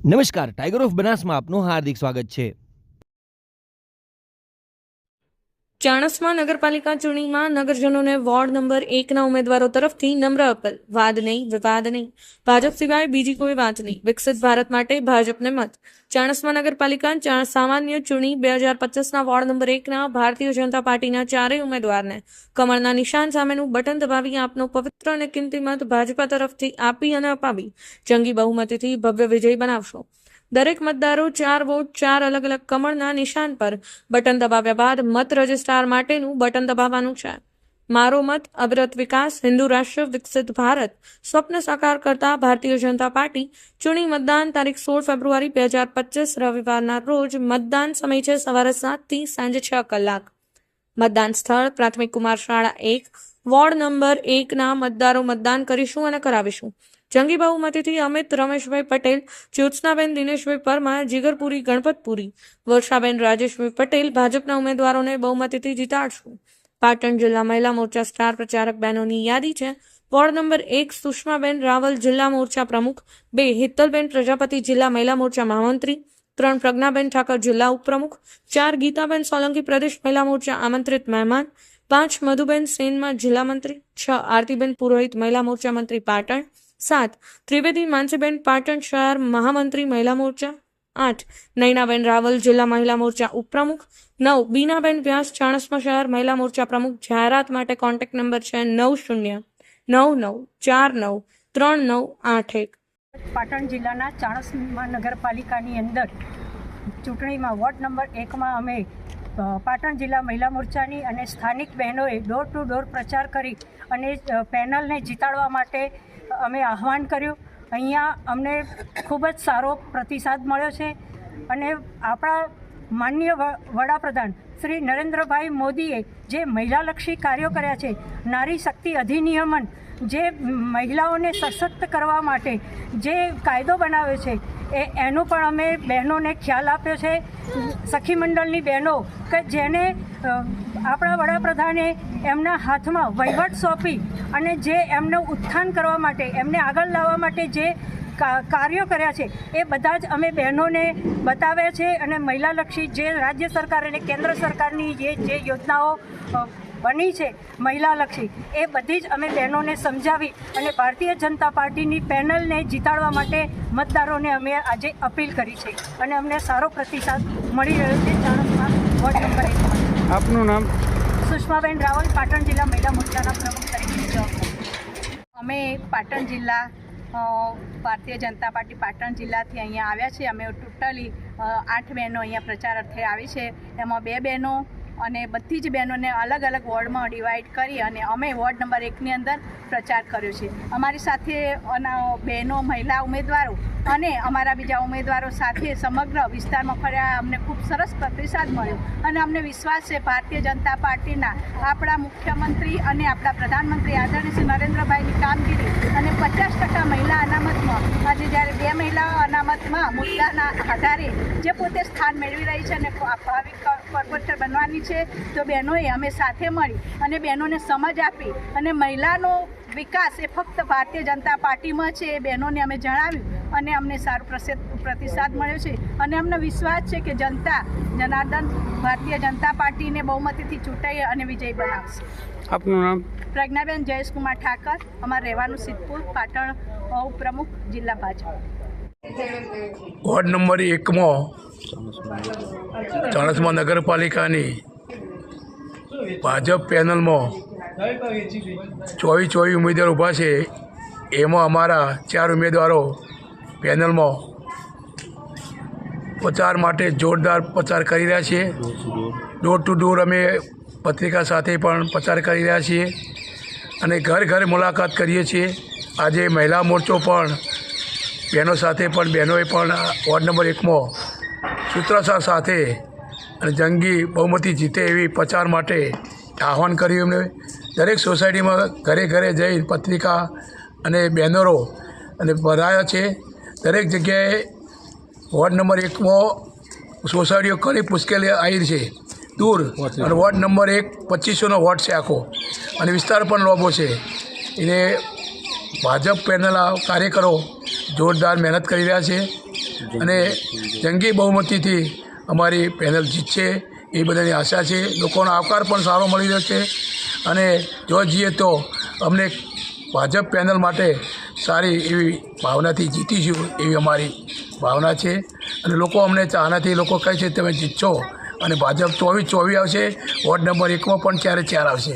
નમસ્કાર, tiger of બનાસમાં આપનું હાર્દિક સ્વાગત છે। ચાણસ્મા નગરપાલિકા ચૂંટણીમાં નગરજનોને વોર્ડ નંબર 1ના ઉમેદવારો તરફથી નમ્ર અપીલ। વાદ નહીં, વિવાદ નહીં, ભાજપ સિવાય બીજી કોઈ વાત નહીં, વિકસિત ભારત માટે ભાજપને મત। ચાણસ્મા નગરપાલિકા સામાન્ય ચૂંટણી 2025ના વોર્ડ નંબર 1ના ભારતીય જનતા પાર્ટીના ચારેય ઉમેદવારને કમળના નિશાન સામેનું બટન દબાવી આપનો પવિત્ર અને કિંમતી મત ભાજપા તરફથી આપી અને અપાવી જંગી બહુમતીથી ભવ્ય વિજય બનાવશો। દરેક મતદારો 4 વોટ 4 અલગ અલગ કમળના નિશાન પર બટન દબાવ્યા બાદ મત રજિસ્ટ્રાર માટેનું બટન દબાવવાનું છે। મારો મત અવિરત વિકાસ, હિન્દુ રાષ્ટ્ર, વિકસિત ભારત સ્વપ્ન સાકાર કરતા ભારતીય જનતા પાર્ટી। ચૂંટણી મતદાન તારીખ 16 ફેબ્રુઆરી 2025 રવિવારના રોજ। મતદાન સમય છે સવારે 7 થી સાંજે 6 કલાક। મતદાન સ્થળ પ્રાથમિક કુમાર શાળા 1, વોર્ડ નંબર 1ના મતદારો મતદાન કરીશું અને કરાવીશું। જંગી બહુમતીથી અમિત રમેશભાઈ પટેલ, જ્યોત્સનાબેન દિનેશભાઈ પરમાર, જીગરપુરી ગણપતપુરી, વર્ષાબેન રાજેશભાઈ પટેલ ભાજપના ઉમેદવારોને બહુમતીથી જીતાડશું। પાટણ જિલ્લા મહિલા મોરચા સ્ટાર પ્રચારક બહેનોની યાદી છે। વોર્ડ નંબર 1 સુષ્માબેન રાવલ જિલ્લા મોરચા પ્રમુખ, 2 હિતલબેન પ્રજાપતિ જિલ્લા મહિલા મોરચા મહામંત્રી, 3 પ્રજ્ઞાબેન ઠાકર જિલ્લા ઉપપ્રમુખ, 4 ગીતાબેન સોલંકી પ્રદેશ મહિલા મોરચા આમંત્રિત મહેમાન, 5 મધુબેન સેનમાં જિલ્લા મંત્રી, 6 આરતીબેન પુરોહિત મહિલા મોરચા મંત્રી પાટણ, 7 ત્રિવેદી માનસીબેન પાટણ શહેર મહામંત્રી મહિલા મોરચા, 8 નૈનાબેન રાવલ જિલ્લા મહિલા મોરચા ઉપપ્રમુખ, 9 બીનાબેન વ્યાસ ચાણસ્મા શહેર મહિલા મોરચા પ્રમુખ। જાહેરાત માટે કોન્ટેક્ટ નંબર છે 9099493981। પાટણ જિલ્લાના ચાણસ્મા નગરપાલિકાની અંદર ચૂંટણીમાં વોર્ડ નંબર 1માં અમે પાટણ જિલ્લા મહિલા મોરચાની અને સ્થાનિક બહેનોએ ડોર ટુ ડોર પ્રચાર કરી અને પેનલને જીતાડવા માટે અમે આહવાન કર્યું। અહીંયા અમને ખૂબ જ સારો પ્રતિસાદ મળ્યો છે અને આપણા માનનીય વડાપ્રધાન શ્રી નરેન્દ્રભાઈ મોદીએ જે મહિલાલક્ષી કાર્યો કર્યા છે, નારી શક્તિ અધિનિયમન જે મહિલાઓને સશક્ત કરવા માટે જે કાયદો બનાવ્યો છે એનો પણ અમે બહેનોને ખ્યાલ આપ્યો છે। સખી મંડળની બહેનો કે જેને આપણા વડાપ્રધાને એમના હાથમાં વહીવટ સોંપી અને જે એમનું ઉત્થાન કરવા માટે, એમને આગળ લાવવા માટે જે કાર્યો કર્યા છે એ બધા જ અમે બહેનોને બતાવ્યા છે અને મહિલાલક્ષી જે રાજ્ય સરકાર અને કેન્દ્ર સરકારની જે યોજનાઓ બની છે મહિલાલક્ષી એ બધી જ અમે બહેનોને સમજાવી અને ભારતીય જનતા પાર્ટીની પેનલને જીતાડવા માટે મતદારોને અમે આજે અપીલ કરી છે અને અમને સારો પ્રતિસાદ મળી રહ્યો છે। Chanasma ward number 1। આપનું નામ? સુષ્માબેન રાવલ, પાટણ જિલ્લા મહિલા મોરચાના પ્રમુખ તરીકે। અમે પાટણ જિલ્લા ભારતીય જનતા પાર્ટી પાટણ જિલ્લાથી અહીંયા આવ્યા છીએ। અમે ટોટલી 8 બહેનો અહીંયા પ્રચાર અર્થે આવી છે। એમાં 2 બહેનો અને બધી જ બહેનોને અલગ અલગ વોર્ડમાં ડિવાઈડ કરી અને અમે વોર્ડ નંબર 1ની અંદર પ્રચાર કર્યો છે। અમારી સાથે બહેનો મહિલા ઉમેદવારો અને અમારા બીજા ઉમેદવારો સાથે સમગ્ર વિસ્તારમાં ફર્યા। અમને ખૂબ સરસ પ્રતિસાદ મળ્યો અને અમને વિશ્વાસ છે ભારતીય જનતા પાર્ટીના આપણા મુખ્યમંત્રી અને આપણા પ્રધાનમંત્રી આદરણીય શ્રી નરેન્દ્રભાઈની કામગીરી અને 50% મહિલા અનામતમાં આજે જ્યારે 2 મહિલા અનામતમાં મુદ્દાના આધારે જે પોતે સ્થાન મેળવી રહી છે અને ભાવિ કોર્પોરેટર બનવાની છે, તો બહેનોએ અમે સાથે મળી અને બહેનોને સમજ આપી અને મહિલાનો વિકાસ એ ફક્ત ભારતીય જનતા પાર્ટીમાં છે એ બહેનોને અમે જણાવ્યું અને અમને સારો પ્રતિસાદ મળ્યો છે અને અમને વિશ્વાસ છે કે જનતા જનાર્દન ભારતીય જનતા પાર્ટીને બહુમતીથી ચૂંટાઈ અને વિજય બનાવશે। આપનું નામ? પ્રજ્ઞાબેન જયેશકુમાર ઠાકર, અમારે રહેવાનું સિદ્ધપુર, પાટણ ઉપપ્રમુખ જિલ્લા ભાજપ। વોર્ડ નંબર 1માં ચાણસ્મા નગરપાલિકાની ભાજપ પેનલમાં 24 ઉમેદવાર ઊભા છે। એમાં અમારા 4 ઉમેદવારો પેનલમાં પ્રચાર માટે જોરદાર પ્રચાર કરી રહ્યા છીએ। ડોર ટુ ડોર અમે પત્રિકા સાથે પણ પ્રચાર કરી રહ્યા છીએ અને ઘર ઘર મુલાકાત કરીએ છીએ। આજે મહિલા મોરચો પણ બહેનો સાથે પણ બહેનોએ પણ વોર્ડ નંબર 1માં સૂત્રસાર સાથે અને જંગી બહુમતી જીતે એવી પ્રચાર માટે આહવાન કર્યું। એમને દરેક સોસાયટીમાં ઘરે ઘરે જઈ પત્રિકા અને બેનરો અને ભરાયા છે। દરેક જગ્યાએ વોર્ડ નંબર 1માં સોસાયટીઓ ઘણી મુશ્કેલી આવી છે દૂર અને વોર્ડ નંબર 1 2500નો વોર્ડ છે આખો અને વિસ્તાર પણ લોબો છે। એને ભાજપ પેનલ કાર્યકરો જોરદાર મહેનત કરી રહ્યા છે। અને જંગી બહુમતીથી અમારી પેનલ જીતશે એ બધાની આશા છે. લોકોનો આવકાર પણ સારો મળી રહ્યો છે અને જો જઈએ તો અમને ભાજપ પેનલ માટે સારી એવી ભાવનાથી જીતીશું એવી અમારી ભાવના છે અને લોકો અમને ચાહનાથી લોકો કહે છે તમે જીતશો અને ભાજપ 24 આવશે. વોર્ડ નંબર 1માં પણ 4 આવશે.